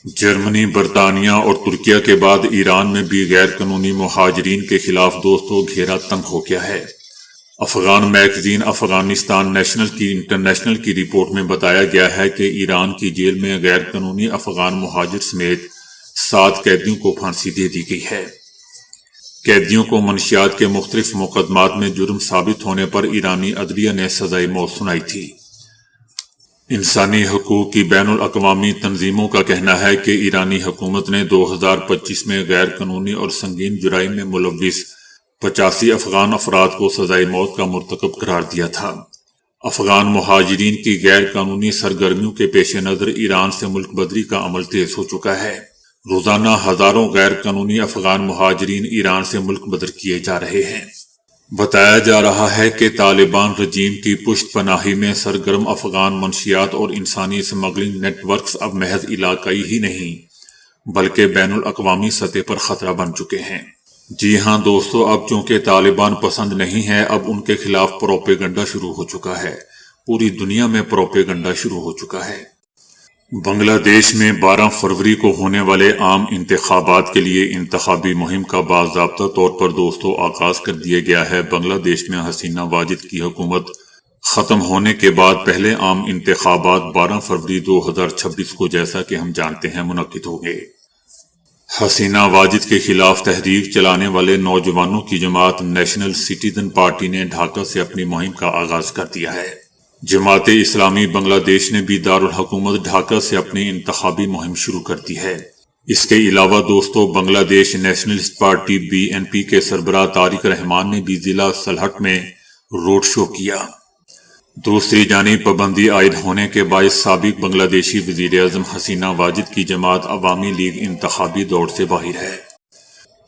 جرمنی، برطانیہ اور ترکیہ کے بعد ایران میں بھی غیر قانونی مہاجرین کے خلاف دوستوں گھیرا تنگ ہو گیا ہے۔ افغان میگزین افغانستان انٹرنیشنل کی رپورٹ میں بتایا گیا ہے کہ ایران کی جیل میں غیر قانونی افغان مہاجر سمیت 7 قیدیوں کو پھانسی دے دی گئی ہے۔ قیدیوں کو منشیات کے مختلف مقدمات میں جرم ثابت ہونے پر ایرانی عدلیہ نے سزائے موت سنائی تھی۔ انسانی حقوق کی بین الاقوامی تنظیموں کا کہنا ہے کہ ایرانی حکومت نے 2025 میں غیر قانونی اور سنگین جرائم میں ملوث 85 افغان افراد کو سزائے موت کا مرتکب قرار دیا تھا۔ افغان مہاجرین کی غیر قانونی سرگرمیوں کے پیش نظر ایران سے ملک بدری کا عمل تیز ہو چکا ہے۔ روزانہ ہزاروں غیر قانونی افغان مہاجرین ایران سے ملک بدر کیے جا رہے ہیں۔ بتایا جا رہا ہے کہ طالبان رجیم کی پشت پناہی میں سرگرم افغان منشیات اور انسانی اسمگلنگ نیٹ ورکس اب محض علاقائی ہی نہیں بلکہ بین الاقوامی سطح پر خطرہ بن چکے ہیں۔ جی ہاں دوستو، اب چونکہ طالبان پسند نہیں ہے، اب ان کے خلاف پروپیگنڈا شروع ہو چکا ہے۔ پوری دنیا میں پروپیگنڈا شروع ہو چکا ہے۔ بنگلہ دیش میں 12 فروری کو ہونے والے عام انتخابات کے لیے انتخابی مہم کا باضابطہ طور پر دوستو آغاز کر دیا گیا ہے۔ بنگلہ دیش میں حسینہ واجد کی حکومت ختم ہونے کے بعد پہلے عام انتخابات 12 فروری 2026 کو جیسا کہ ہم جانتے ہیں منعقد ہوں گے۔ حسینہ واجد کے خلاف تحریک چلانے والے نوجوانوں کی جماعت نیشنل سٹیزن پارٹی نے ڈھاکہ سے اپنی مہم کا آغاز کر دیا ہے۔ جماعت اسلامی بنگلہ دیش نے بھی دارالحکومت ڈھاکہ سے اپنی انتخابی مہم شروع کر دی ہے۔ اس کے علاوہ دوستو، بنگلہ دیش نیشنلسٹ پارٹی BNP کے سربراہ طارق رحمان نے بھی ضلع سلہٹ میں روڈ شو کیا۔ دوسری جانب پابندی عائد ہونے کے باعث سابق بنگلہ دیشی وزیر اعظم حسینہ واجد کی جماعت عوامی لیگ انتخابی دوڑ سے باہر ہے۔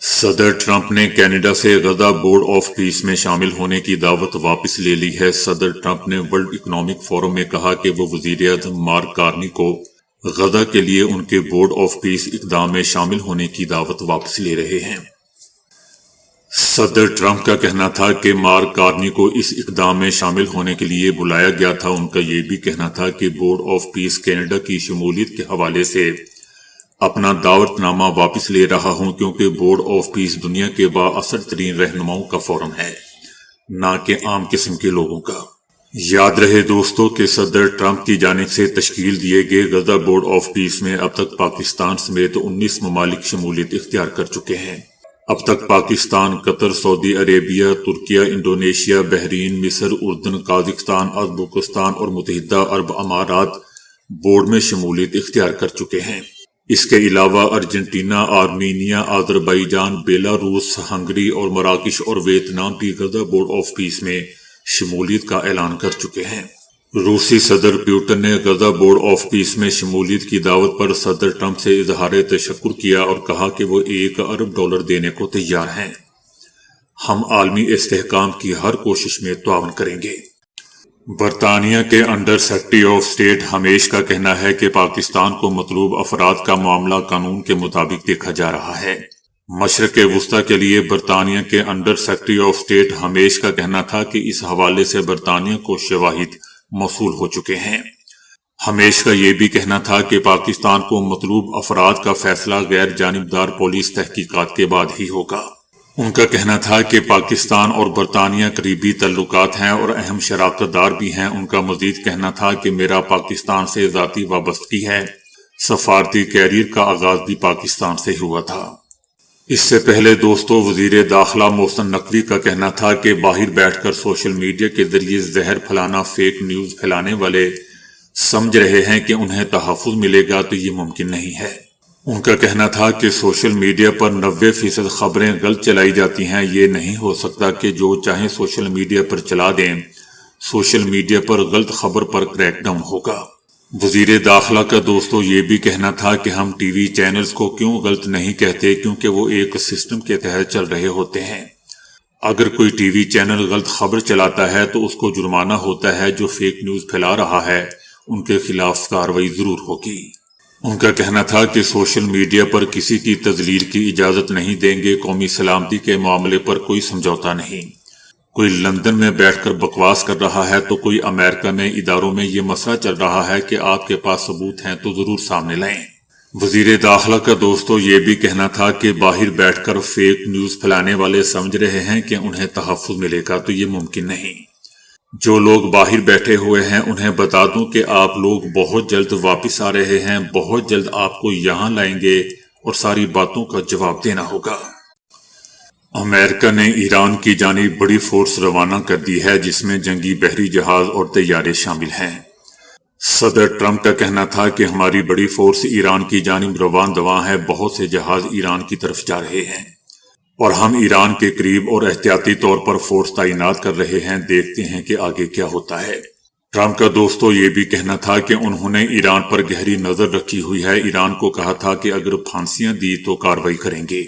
صدر ٹرمپ نے کینیڈا سے غزہ بورڈ آف پیس میں شامل ہونے کی دعوت واپس لے لی ہے۔ صدر ٹرمپ نے ورلڈ اکنامک فورم میں کہا کہ وہ وزیر اعظم مارک کارنی کو غزہ کے لیے ان کے بورڈ آف پیس اقدام میں شامل ہونے کی دعوت واپس لے رہے ہیں۔ صدر ٹرمپ کا کہنا تھا کہ مارک کارنی کو اس اقدام میں شامل ہونے کے لیے بلایا گیا تھا۔ ان کا یہ بھی کہنا تھا کہ بورڈ آف پیس کینیڈا کی شمولیت کے حوالے سے اپنا دعوت نامہ واپس لے رہا ہوں، کیونکہ بورڈ آف پیس دنیا کے بااثر ترین رہنماؤں کا فورم ہے، نہ کہ عام قسم کے لوگوں کا۔ یاد رہے دوستو کہ صدر ٹرمپ کی جانب سے تشکیل دیے گئے غزہ بورڈ آف پیس میں اب تک پاکستان سمیت 19 ممالک شمولیت اختیار کر چکے ہیں۔ اب تک پاکستان، قطر، سعودی عربیہ، ترکیہ، انڈونیشیا، بحرین، مصر، اردن، قازقستان، ازبکستان اور متحدہ عرب امارات بورڈ میں شمولیت اختیار کر چکے ہیں۔ اس کے علاوہ Argentina, Armenia, Azerbaijan, Belarus, Hungary اور مراکش اور ویتنام بھی غزہ بورڈ آف پیس میں شمولیت کا اعلان کر چکے ہیں۔ روسی صدر پیوٹن نے غزہ بورڈ آف پیس میں شمولیت کی دعوت پر صدر ٹرمپ سے اظہار تشکر کیا اور کہا کہ وہ $1 ارب دینے کو تیار ہیں۔ ہم عالمی استحکام کی ہر کوشش میں تعاون کریں گے۔ برطانیہ کے انڈر سیکرٹری آف اسٹیٹ ہمیش کا کہنا ہے کہ پاکستان کو مطلوب افراد کا معاملہ قانون کے مطابق دیکھا جا رہا ہے۔ مشرق وسطی کے لیے برطانیہ کے انڈر سیکرٹری آف اسٹیٹ ہمیش کا کہنا تھا کہ اس حوالے سے برطانیہ کو شواہد موصول ہو چکے ہیں۔ ہمیش کا یہ بھی کہنا تھا کہ پاکستان کو مطلوب افراد کا فیصلہ غیر جانبدار پولیس تحقیقات کے بعد ہی ہوگا۔ ان کا کہنا تھا کہ پاکستان اور برطانیہ قریبی تعلقات ہیں اور اہم شراکت دار بھی ہیں۔ ان کا مزید کہنا تھا کہ میرا پاکستان سے ذاتی وابستگی ہے۔ سفارتی کیریئر کا آغاز بھی پاکستان سے ہوا تھا۔ اس سے پہلے دوستو، وزیر داخلہ محسن نقوی کا کہنا تھا کہ باہر بیٹھ کر سوشل میڈیا کے ذریعے زہر پھیلانا، فیک نیوز پھیلانے والے سمجھ رہے ہیں کہ انہیں تحفظ ملے گا، تو یہ ممکن نہیں ہے۔ ان کا کہنا تھا کہ سوشل میڈیا پر 90% خبریں غلط چلائی جاتی ہیں۔ یہ نہیں ہو سکتا کہ جو چاہیں سوشل میڈیا پر چلا دیں۔ سوشل میڈیا پر غلط خبر پر کریک ڈاؤن ہوگا۔ وزیر داخلہ کا دوستو یہ بھی کہنا تھا کہ ہم ٹی وی چینلز کو کیوں غلط نہیں کہتے، کیونکہ وہ ایک سسٹم کے تحت چل رہے ہوتے ہیں۔ اگر کوئی ٹی وی چینل غلط خبر چلاتا ہے تو اس کو جرمانہ ہوتا ہے۔ جو فیک نیوز پھیلا رہا ہے ان کے خلاف کارروائی ضرور ہوگی۔ ان کا کہنا تھا کہ سوشل میڈیا پر کسی کی تذلیل کی اجازت نہیں دیں گے۔ قومی سلامتی کے معاملے پر کوئی سمجھوتا نہیں۔ کوئی لندن میں بیٹھ کر بکواس کر رہا ہے تو کوئی امریکہ میں اداروں میں یہ مسئلہ چل رہا ہے کہ آپ کے پاس ثبوت ہیں تو ضرور سامنے لائیں۔ وزیر داخلہ کا دوستو یہ بھی کہنا تھا کہ باہر بیٹھ کر فیک نیوز پھیلانے والے سمجھ رہے ہیں کہ انہیں تحفظ ملے گا، تو یہ ممکن نہیں۔ جو لوگ باہر بیٹھے ہوئے ہیں انہیں بتا دوں کہ آپ لوگ بہت جلد واپس آ رہے ہیں، بہت جلد آپ کو یہاں لائیں گے اور ساری باتوں کا جواب دینا ہوگا۔ امریکہ نے ایران کی جانب بڑی فورس روانہ کر دی ہے، جس میں جنگی بحری جہاز اور طیارے شامل ہیں۔ صدر ٹرمپ کا کہنا تھا کہ ہماری بڑی فورس ایران کی جانب رواں دواں ہے، بہت سے جہاز ایران کی طرف جا رہے ہیں اور ہم ایران کے قریب اور احتیاطی طور پر فورس تعینات کر رہے ہیں، دیکھتے ہیں کہ آگے کیا ہوتا ہے۔ ٹرمپ کا دوستو یہ بھی کہنا تھا کہ انہوں نے ایران پر گہری نظر رکھی ہوئی ہے، ایران کو کہا تھا کہ اگر پھانسیاں دی تو کارروائی کریں گے۔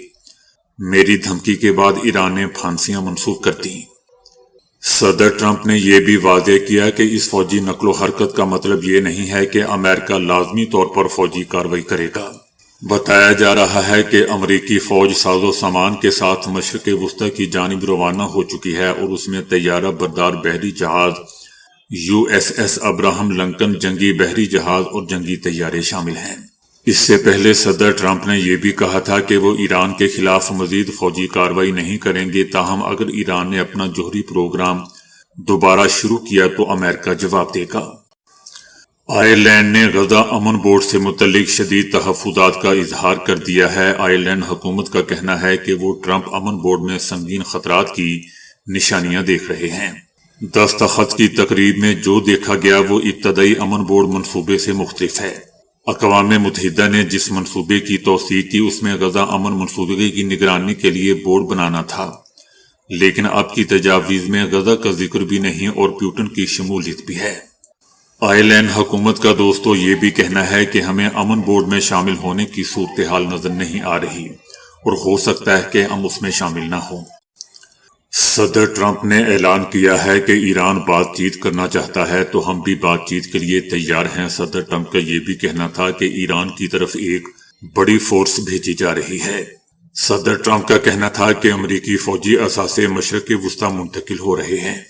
میری دھمکی کے بعد ایران نے پھانسیاں منسوخ کر دیں۔ صدر ٹرمپ نے یہ بھی واضح کیا کہ اس فوجی نقل و حرکت کا مطلب یہ نہیں ہے کہ امریکہ لازمی طور پر فوجی کارروائی کرے گا۔ بتایا جا رہا ہے کہ امریکی فوج ساز و سامان کے ساتھ مشرق وسطی کی جانب روانہ ہو چکی ہے اور اس میں طیارہ بردار بحری جہاز USS ابراہم لنکن، جنگی بحری جہاز اور جنگی طیارے شامل ہیں۔ اس سے پہلے صدر ٹرمپ نے یہ بھی کہا تھا کہ وہ ایران کے خلاف مزید فوجی کارروائی نہیں کریں گے، تاہم اگر ایران نے اپنا جوہری پروگرام دوبارہ شروع کیا تو امریکہ جواب دے گا۔ آئرلینڈ نے غزہ امن بورڈ سے متعلق شدید تحفظات کا اظہار کر دیا ہے۔ آئرلینڈ حکومت کا کہنا ہے کہ وہ ٹرمپ امن بورڈ میں سنگین خطرات کی نشانیاں دیکھ رہے ہیں۔ دستخط کی تقریب میں جو دیکھا گیا وہ ابتدائی امن بورڈ منصوبے سے مختلف ہے۔ اقوام متحدہ نے جس منصوبے کی توثیق کی اس میں غزہ امن منصوبے کی نگرانی کے لیے بورڈ بنانا تھا، لیکن اب کی تجاویز میں غزہ کا ذکر بھی نہیں اور پیوٹن کی شمولیت بھی ہے۔ آئرلینڈ حکومت کا دوستو یہ بھی کہنا ہے کہ ہمیں امن بورڈ میں شامل ہونے کی صورتحال نظر نہیں آ رہی اور ہو سکتا ہے کہ ہم اس میں شامل نہ ہوں۔ صدر ٹرمپ نے اعلان کیا ہے کہ ایران بات چیت کرنا چاہتا ہے تو ہم بھی بات چیت کے لیے تیار ہیں۔ صدر ٹرمپ کا یہ بھی کہنا تھا کہ ایران کی طرف ایک بڑی فورس بھیجی جا رہی ہے۔ صدر ٹرمپ کا کہنا تھا کہ امریکی فوجی اثاثے مشرق وسطی منتقل ہو رہے ہیں۔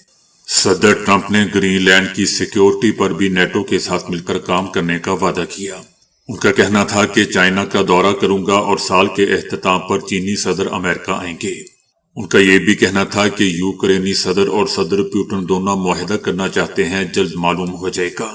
صدر ٹرمپ نے گرین لینڈ کی سیکیورٹی پر بھی نیٹو کے ساتھ مل کر کام کرنے کا وعدہ کیا۔ ان کا کہنا تھا کہ چائنا کا دورہ کروں گا اور سال کے اختتام پر چینی صدر امریکہ آئیں گے۔ ان کا یہ بھی کہنا تھا کہ یوکرینی صدر اور صدر پیوٹن دونوں معاہدہ کرنا چاہتے ہیں، جلد معلوم ہو جائے گا۔